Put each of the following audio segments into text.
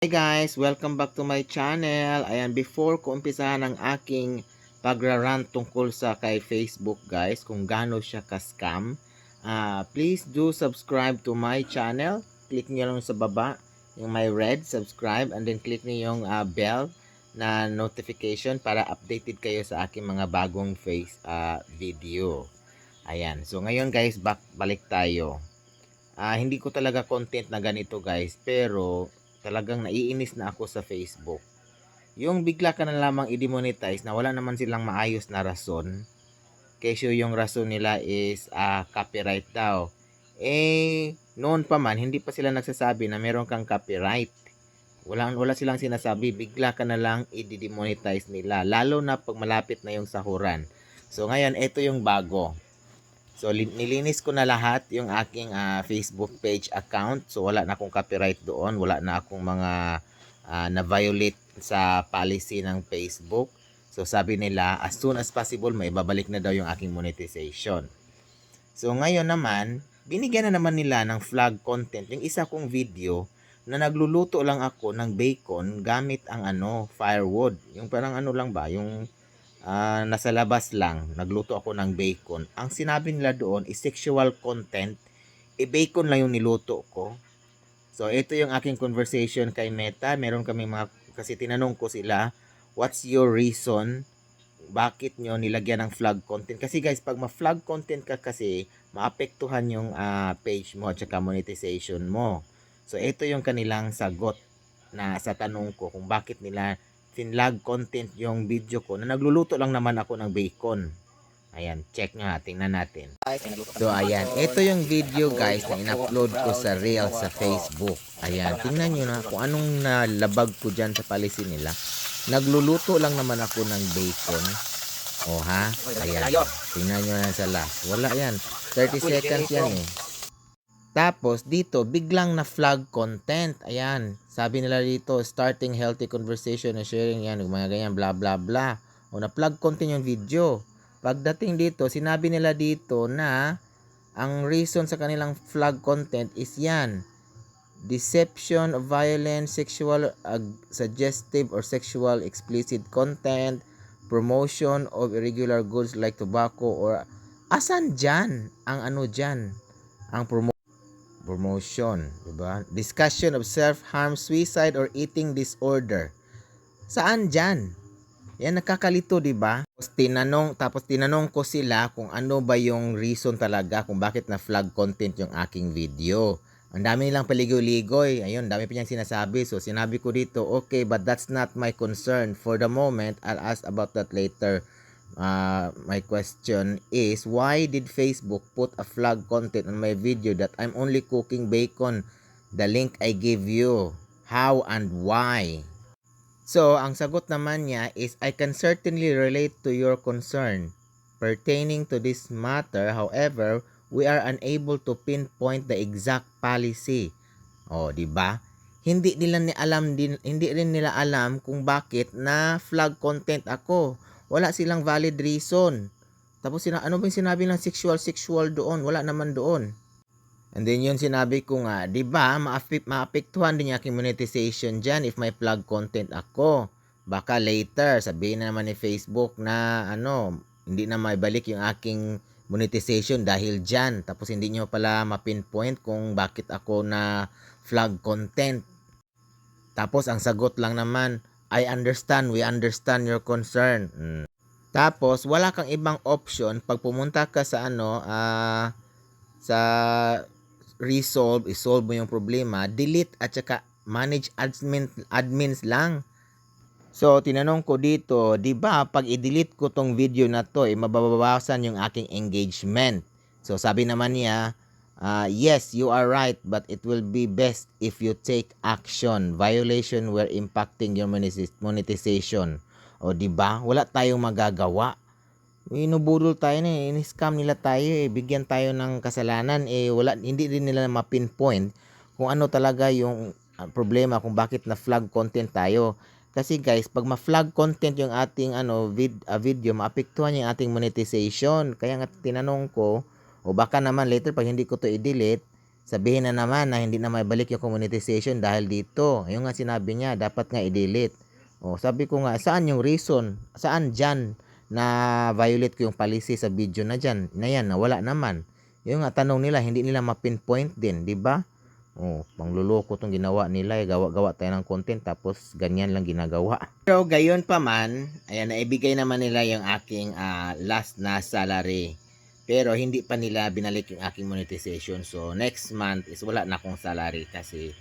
Hi guys! Welcome back to my channel. Ayan, before ko umpisahan ang aking pagrarant tungkol sa kay Facebook guys, kung gaano siya ka-scam, please do subscribe to my channel. Click nyo lang sa baba, yung may red, subscribe, and then click nyo yung bell na notification para updated kayo sa aking mga bagong video. Ayan, so ngayon guys, balik tayo. Hindi ko talaga content na ganito guys, pero talagang naiinis na ako sa Facebook. Yung bigla ka na lamang i-demonetize na wala naman silang maayos na rason. Kesyo yung rason nila is copyright daw. Noon pa man, hindi pa sila nagsasabi na meron kang copyright. Wala silang sinasabi, bigla ka na lang i-demonetize nila. Lalo na pag malapit na yung sahuran. So ngayon, ito yung bago. So, nilinis ko na lahat yung aking Facebook page account. So, wala na akong copyright doon. Wala na akong mga na-violate sa policy ng Facebook. So, sabi nila, as soon as possible, may babalik na daw yung aking monetization. So, ngayon naman, binigyan na naman nila ng flag content. Yung isa kong video na nagluluto lang ako ng bacon gamit ang firewood. Yung parang lang ba, yung nasa labas lang, nagluto ako ng bacon. Ang sinabi nila doon is sexual content. Bacon lang yung niluto ko. So, ito yung aking conversation kay Meta. Meron kami kasi tinanong ko sila, what's your reason? Bakit nyo nilagyan ng flag content? Kasi guys, pag ma-flag content ka kasi, maapektuhan yung page mo at saka monetization mo. So, ito yung kanilang sagot na sa tanong ko kung bakit nila finlag content yung video ko na nagluluto lang naman ako ng bacon. Ayan, check nga, tingnan natin. So ayan, ito yung video guys na in-upload ko sa Reels sa Facebook. Ayan, tingnan nyo na kung anong nalabag ko dyan sa policy nila. Nagluluto lang naman ako ng bacon. O ha? Ayan, tingnan nyo na sa last. Wala yan, 30 seconds yan eh. Tapos dito biglang na flag content. Ayan, sabi nila dito starting healthy conversation and sharing yan, mga ganyan bla bla bla. O na flag content yung video. Pagdating dito, sinabi nila dito na ang reason sa kanilang flag content is yan. Deception of violent, sexual, suggestive or sexual explicit content, promotion of irregular goods like tobacco or asan dyan ang dyan? Ang promotion, diba? Discussion of self-harm, suicide, or eating disorder. Saan dyan? Yan nakakalito, diba? Tapos tinanong ko sila kung ano ba yung reason talaga kung bakit na flag content yung aking video. Ang dami nilang paligoy-ligoy. Ayun, dami pa niyang sinasabi. So, sinabi ko dito, okay, but that's not my concern. For the moment, I'll ask about that later. My question is, why did Facebook put a flag content on my video that I'm only cooking bacon? The link I gave you. How and why? So, ang sagot naman niya is, I can certainly relate to your concern pertaining to this matter. However, we are unable to pinpoint the exact policy. O, di ba? Hindi rin nila alam kung bakit na flag content ako. Wala silang valid reason. Tapos ano ba yung sinabi ng sexual doon? Wala naman doon. And then yun sinabi ko nga, 'di ba, maapektuhan din yung aking monetization diyan if may flag content ako. Baka later sabihin na naman ni Facebook na hindi na maibalik yung aking monetization dahil diyan. Tapos hindi nyo pala ma-pinpoint kung bakit ako na flag content. Tapos ang sagot lang naman, we understand your concern. Tapos wala kang ibang option pag pumunta ka sa sa isolve mo yung problema, delete at saka manage admins lang. So, tinanong ko dito, 'di ba pag i-delete ko tong video na to, mababawasan yung aking engagement. So, sabi naman niya, yes, you are right, but it will be best if you take action. Violation were impacting your monetization. O, 'di ba? Wala tayong magagawa. Inubudol tayo na in-scam nila tayo bigyan tayo ng kasalanan hindi din nila ma-pinpoint kung ano talaga yung problema kung bakit na flag content tayo. Kasi guys, pag ma-flag content yung ating video, maapektuhan yung ating monetization. Kaya nga tinanong ko, o baka naman later pag hindi ko to i-delete, sabihin na naman na hindi na maibalik yung monetization dahil dito. Yung nga sinabi niya, dapat nga i-delete. O, sabi ko nga, saan yung reason? Saan dyan na violate ko yung policy sa video na dyan? Na yan, na wala naman. Yung nga tanong nila, hindi nila ma-pinpoint din, di ba? Oh, pangluloko tong ginawa nila, gawa-gawa tayo ng content tapos ganyan lang ginagawa. Pero gayon pa man, ayan, naibigay naman nila yung aking last na salary. Pero hindi pa nila binalik yung aking monetization. So next month is wala na akong salary kasi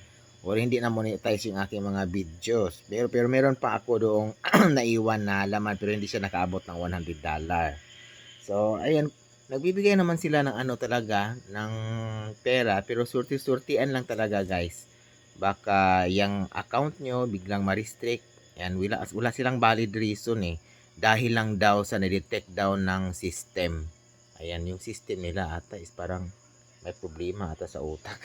or hindi na monetize yung aking mga videos. Pero meron pa ako doong naiwan na laman pero hindi siya nakaabot ng $100. So ayan, nagbibigay naman sila ng ano talaga, ng pera, pero surti-surtian lang talaga guys. Baka yung account nyo biglang ma-restrict. Yan, wala silang valid reason eh. Dahil lang daw sa na-detect daw ng system. Ayan, yung system nila ata is parang may problema ata sa utak.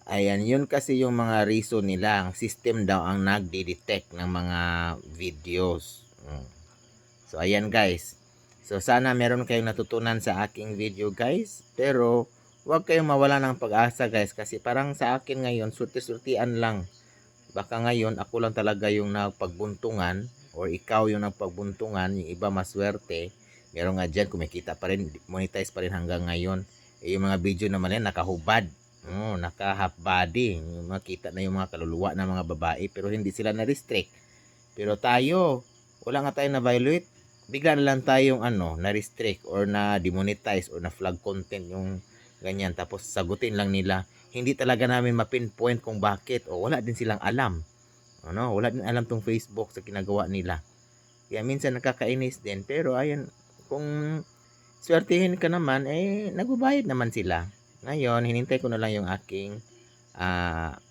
Ayan, yun kasi yung mga reason nila. Ang system daw ang nagde-detect ng mga videos. So, ayan guys. So, sana meron kayong natutunan sa aking video guys. Pero, huwag kayong mawala ng pag-asa guys. Kasi parang sa akin ngayon, surti-surtian lang. Baka ngayon, ako lang talaga yung nagpagbuntungan. Or ikaw yung nagpagbuntungan. Yung iba maswerte. Meron nga dyan, kumikita pa rin. Monetize pa rin hanggang ngayon. Yung mga video naman yan, nakahubad. Naka half body. Makita na yung mga kaluluwa ng mga babae. Pero hindi sila na-restrict. Pero tayo, wala nga tayo na-violate. Bigla na lang tayong na-restrict or na-demonetize or na-flag content yung ganyan. Tapos sagutin lang nila. Hindi talaga namin ma-pinpoint kung bakit. O wala din silang alam. Wala din alam tong Facebook sa ginagawa nila. Kaya minsan nakakainis din. Pero ayan, kung swertihin ka naman, nagbabayad naman sila. Ngayon, hinintay ko na lang yung aking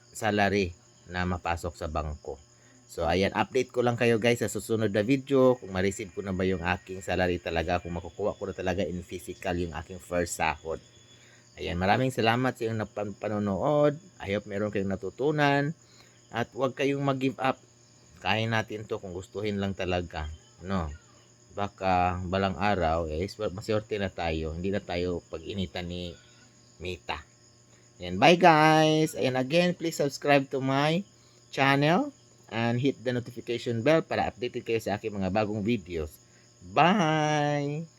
salary na mapasok sa bangko. So, ayan, update ko lang kayo guys sa susunod na video kung ma-receive ko na ba yung aking salary talaga, kung makukuha ko na talaga in physical yung aking first sahod. Ayan, maraming salamat sa inyong panonood. I hope meron kayong natutunan. At huwag kayong mag-give up. Kaya natin to kung gustuhin lang talaga. Baka balang araw, maswerte na tayo. Hindi na tayo pag-initan ni Mita. Ayan, bye guys! Ayan, again, please subscribe to my channel and hit the notification bell para updated kayo sa aking mga bagong videos. Bye!